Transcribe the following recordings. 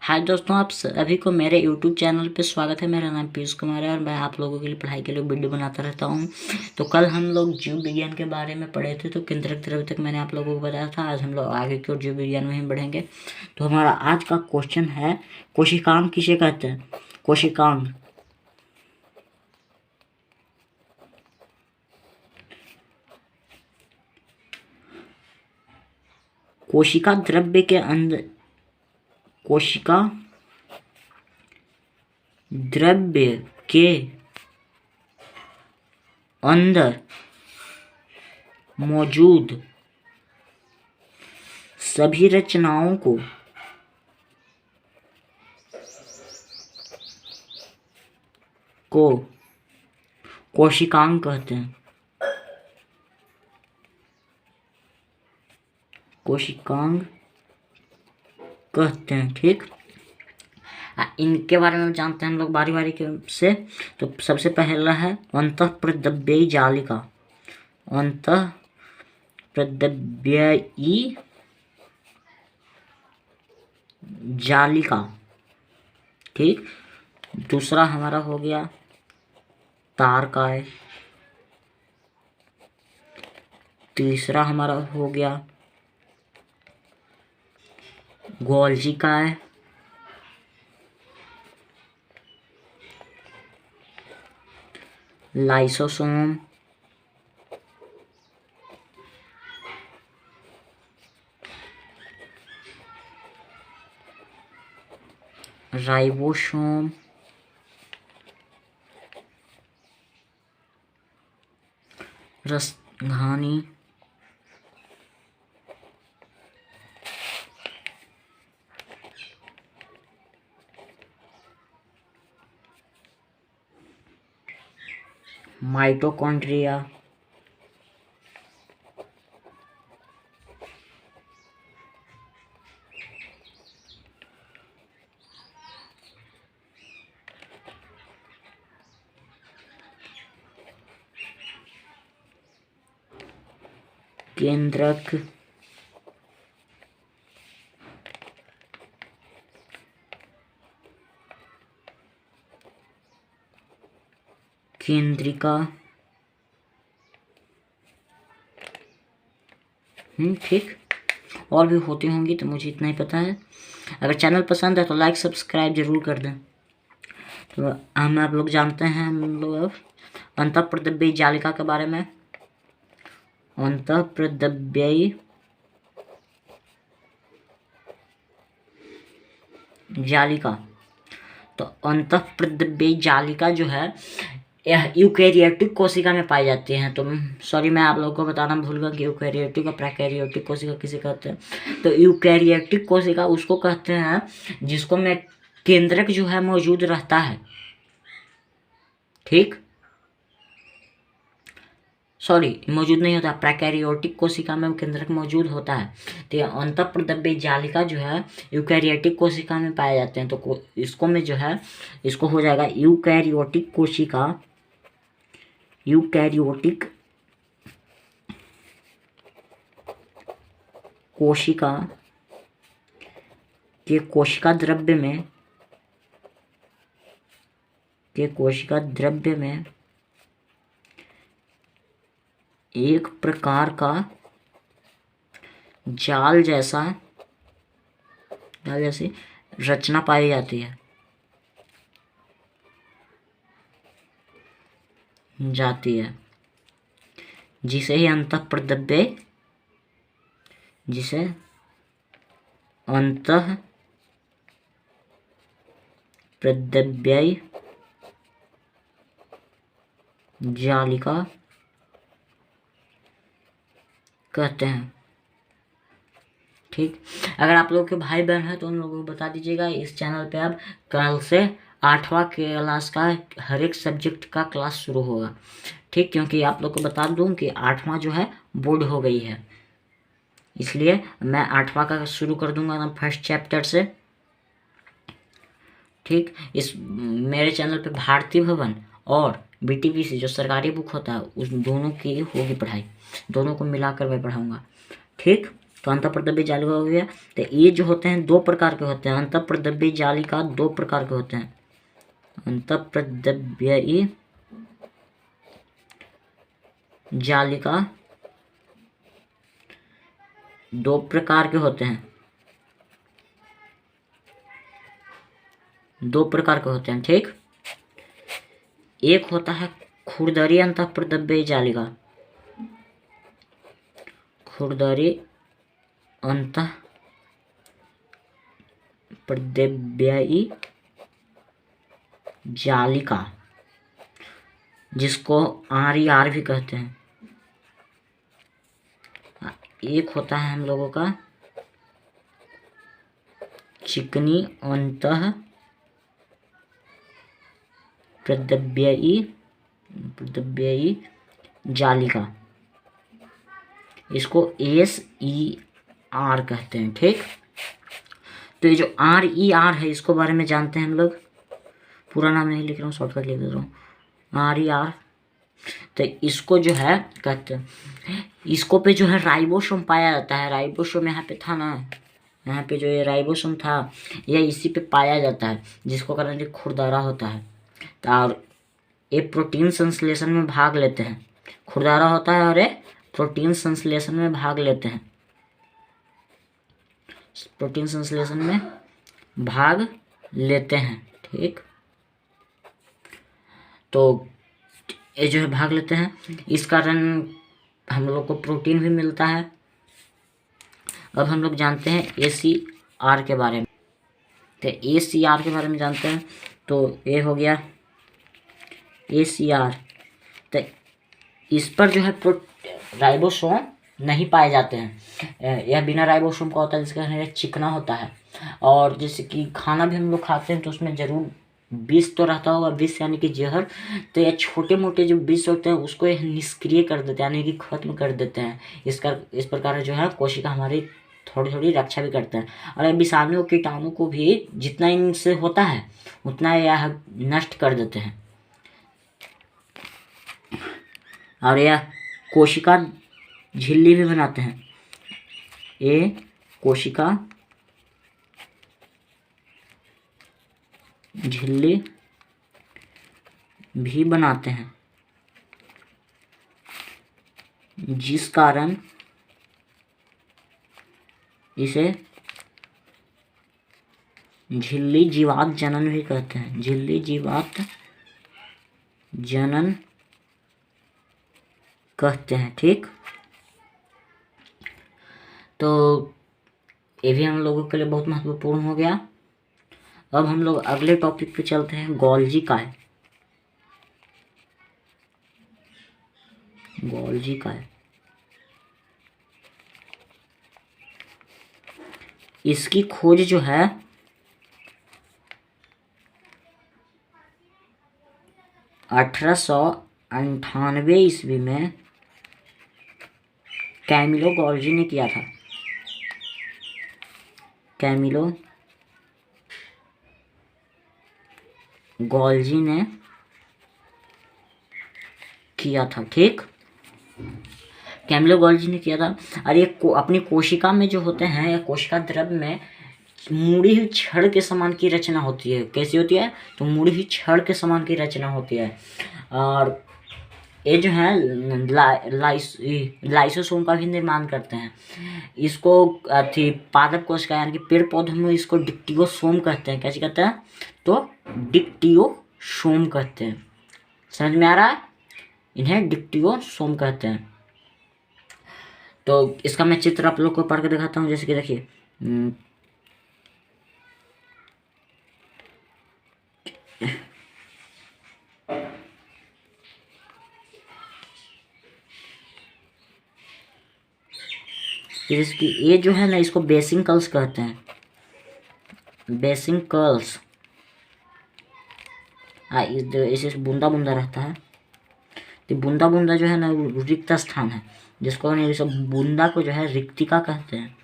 हाय दोस्तों, आप सभी को मेरे YouTube चैनल पे स्वागत है। मेरा नाम पीयूष कुमार है और मैं आप लोगों के लिए पढ़ाई के लिए वीडियो बनाता रहता हूँ। तो कल हम लोग जीव विज्ञान के बारे में पढ़े थे, तो केंद्रक द्रव्य तक मैंने आप लोगों को बताया था। आज हम लोग आगे की ओर जीव विज्ञान में ही बढ़ेंगे। तो हमारा आज का क्वेश्चन है, कोशिकांग किसे कहते हैं? कोशिकांग कोशिका द्रव्य के अंदर कोशिका द्रव्य के अंदर मौजूद सभी रचनाओं को कोशिकांग कहते हैं। कोशिकांग कहते हैं। ठीक, इनके बारे में जानते हैं हम लोग बारी बारी के से। तो सबसे पहला है अंतःप्रद्रव्यी जालिका। अंतःप्रद्रव्यी जालिका। ठीक, दूसरा हमारा हो गया तारकाय। तीसरा हमारा हो गया गोल्जिकाय। लाइसोसोम। राइबोसोम। रसघानी। माइटोकॉन्ड्रिया। केंद्रक। केंद्रिका। ठीक, और भी होती होंगी, तो मुझे इतना ही पता है। अगर चैनल पसंद है तो लाइक सब्सक्राइब जरूर कर दें। तो हम आप लोग जानते हैं हम लोग अब अंतःप्रद्रव्यी जालिका के बारे में। अंतःप्रद्रव्यी जालिका। तो अंतःप्रद्रव्यी जालिका जो है यह यूकैरियोटिक कोशिका में पाई जाती हैं। तो सॉरी, मैं आप लोगों को बताना भूल गया कि यूकैरियोटिक और प्रैकैरियोटिक कोशिका किसे कहते हैं। तो यूकैरियोटिक कोशिका उसको कहते हैं जिसको में केंद्रक जो है मौजूद रहता है। ठीक, सॉरी, मौजूद नहीं होता। प्रैकैरियोटिक कोशिका में केंद्रक मौजूद होता है। तो यह अंतःप्रद्रव्यी जालिका जो है यूकैरियोटिक कोशिका में पाए जाते हैं। तो इसको में जो है इसको हो जाएगा यूकैरियोटिक कोशिका। यूकैरियोटिक कोशिका के कोशिका द्रव्य में एक प्रकार का जाल जैसी रचना पाई जाती है। जिसे अंतःप्रद्रव्यी जालिका कहते हैं। ठीक, अगर आप लोगों के भाई बहन हैं तो उन लोगों को बता दीजिएगा। इस चैनल पे अब कल से 8वां क्लास का हर एक सब्जेक्ट का क्लास शुरू होगा। ठीक, क्योंकि आप लोग को बता दूं कि 8वां जो है बोर्ड हो गई है, इसलिए मैं 8वां का शुरू कर दूंगा ना फर्स्ट चैप्टर से। ठीक, इस मेरे चैनल पे भारतीय भवन और BTPC जो सरकारी बुक होता है उस दोनों की होगी पढ़ाई, दोनों को मिलाकर मैं पढ़ाऊँगा। ठीक, तो अंतःप्रद्रव्य जालिका हो गया। तो ये जो होते हैं दो प्रकार के होते हैं, अंतःप्रद्रव्य जालिका दो प्रकार के होते हैं। अंतःप्रद्रव्य जालिका दो प्रकार के होते हैं, दो प्रकार के होते हैं, ठीक। एक होता है खुरदरी अंतःप्रद्रव्य जालिका, खुरदरी अंतःप्रद्रव्य जालिका, जिसको RER भी कहते हैं। एक होता है हम लोगों का चिकनी अंतःप्रद्रव्य जालिका, इसको SER कहते हैं, ठीक। तो ये जो RER है इसको बारे में जानते हैं हम लोग, पूरा नाम नहीं लिख रहा हूँ, शॉर्टकट लिख दे रहा हूँ, RER। तो इसको जो है कहते हैं, इसको पे जो है राइबोसोम पाया जाता है। राइबोसोम यहाँ पे था ना, यहाँ पे जो ये राइबोसोम था यह इसी पे पाया जाता है, जिसको कारण ये खुरदरा होता है। और ये प्रोटीन संश्लेषण में भाग लेते हैं, खुरदरा होता है और ये प्रोटीन संश्लेषण में भाग लेते हैं, प्रोटीन संश्लेषण में भाग लेते हैं, ठीक। तो ये जो है भाग लेते हैं, इस कारण हम लोग को प्रोटीन भी मिलता है। अब हम लोग जानते हैं ACR के बारे में। तो ACR के बारे में जानते हैं, तो ये हो गया ACR। तो इस पर जो है राइबोसोम नहीं पाए जाते हैं, यह बिना राइबोसोम का होता है, जिसका यह चिकना होता है। और जैसे कि खाना भी हम लोग खाते हैं तो उसमें ज़रूर विष तो रहता होगा, विष यानी कि जहर। तो ये छोटे मोटे जो विष होते हैं उसको यह निष्क्रिय कर देते हैं, यानी कि खत्म कर देते हैं। इस प्रकार जो है कोशिका हमारी थोड़ी थोड़ी रक्षा भी करते हैं। और विषाणु कीटाणु को भी जितना इनसे होता है उतना यह नष्ट कर देते हैं। और यह कोशिका झिल्ली भी बनाते हैं, ये कोशिका झिल्ली भी बनाते हैं, जिस कारण इसे झिल्ली जीवात जनन भी कहते हैं, झिल्ली जीवात जनन कहते हैं, ठीक। तो ये भी हम लोगों के लिए बहुत महत्वपूर्ण हो गया। अब हम लोग अगले टॉपिक पे चलते हैं, गोल्जी काय। गोल्जी काय इसकी खोज जो है 1898 ईस्वी में कैमिलो गोल्जी ने किया था। कैमिलो गोल्जी ने किया था, ठीक। कैमिलो गोल्जी ने किया था। और ये अपनी कोशिका में जो होते हैं, या कोशिका द्रव्य में मुड़ी हुई छड़ के समान की रचना होती है। कैसी होती है? तो मुड़ी हुई छड़ के समान की रचना होती है। और ये जो है लाइसोसोम का भी निर्माण करते हैं। इसको पादप कोशिका यानी कि पेड़ पौधों में इसको डिक्टियोसोम कहते हैं। कैसे कहते हैं? तो डिक्टियोसोम कहते हैं। समझ में आ रहा है? इन्हें डिक्टियोसोम कहते हैं। तो इसका मैं चित्र आप लोग को पढ़ के दिखाता हूँ। जैसे कि देखिए, इसकी ये जो है ना, इसको बेसिंकल्स कहते हैं। बेसिंकल्स इसे बूंदा बूंदा रहता है। तो बूंदा बूंदा जो है ना रिक्त स्थान है, जिसको ये सब बूंदा को जो है रिक्तिका कहते हैं।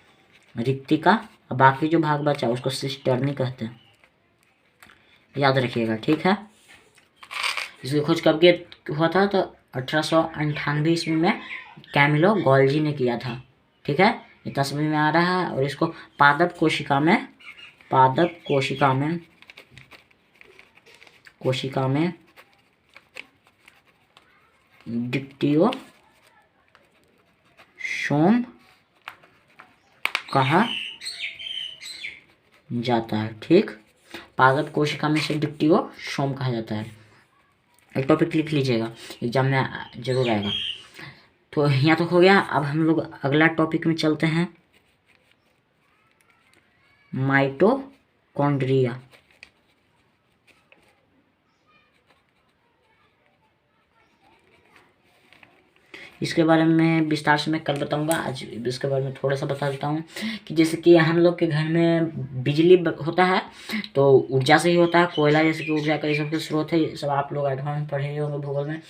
रिक्तिका। बाकी जो भाग बचा उसको सिस्टर्नी कहते हैं। याद रखिएगा, ठीक है। इसकी खोज कब के हुआ था? तो 1898 ईस्वी में कैमिलो गोल्जी ने किया था, ठीक है। इतना समझ में आ रहा है। और इसको पादप कोशिका में डिप्टियोसोम कहा जाता है। ठीक, पादप कोशिका में से डिप्टियोसोम कहा जाता है। एक टॉपिक लिख लीजिएगा, एग्जाम में जरूर आएगा। तो यहाँ तक हो गया। अब हम लोग अगला टॉपिक में चलते हैं, माइटोकॉन्ड्रिया। इसके बारे में विस्तार से मैं कल बताऊंगा। आज इसके बारे में थोड़ा सा बता देता हूँ कि जैसे कि हम लोग के घर में बिजली होता है तो ऊर्जा से ही होता है। कोयला जैसे कि ऊर्जा का ये सब स्रोत है, ये सब आप लोग एडवांस पढ़े होंगे भूगोल में।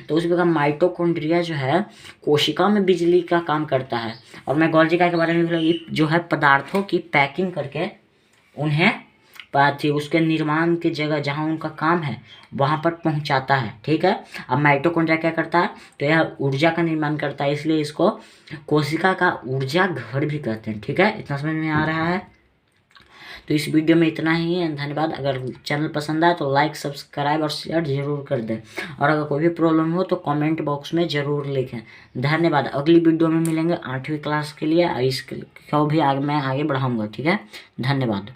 तो उसी प्रकार माइटोकॉन्ड्रिया जो है कोशिका में बिजली का काम करता है। और मैं गोल्जी के बारे में भी जो है पदार्थों की पैकिंग करके उन्हें थी उसके निर्माण की जगह जहाँ उनका काम है वहाँ पर पहुँचाता है। ठीक है, अब माइटोकॉन्ड्रिया क्या करता है, तो यह ऊर्जा का निर्माण करता है, इसलिए इसको कोशिका का ऊर्जा घर भी कहते हैं। ठीक है, इतना समझ में आ रहा है। तो इस वीडियो में इतना ही है, धन्यवाद। अगर चैनल पसंद आए तो लाइक, सब्सक्राइब और शेयर जरूर कर दें। और अगर कोई भी प्रॉब्लम हो तो कमेंट बॉक्स में ज़रूर लिखें। धन्यवाद। अगली वीडियो में मिलेंगे 8वीं क्लास के लिए, इसको भी मैं आगे बढ़ाऊँगा। ठीक है, धन्यवाद।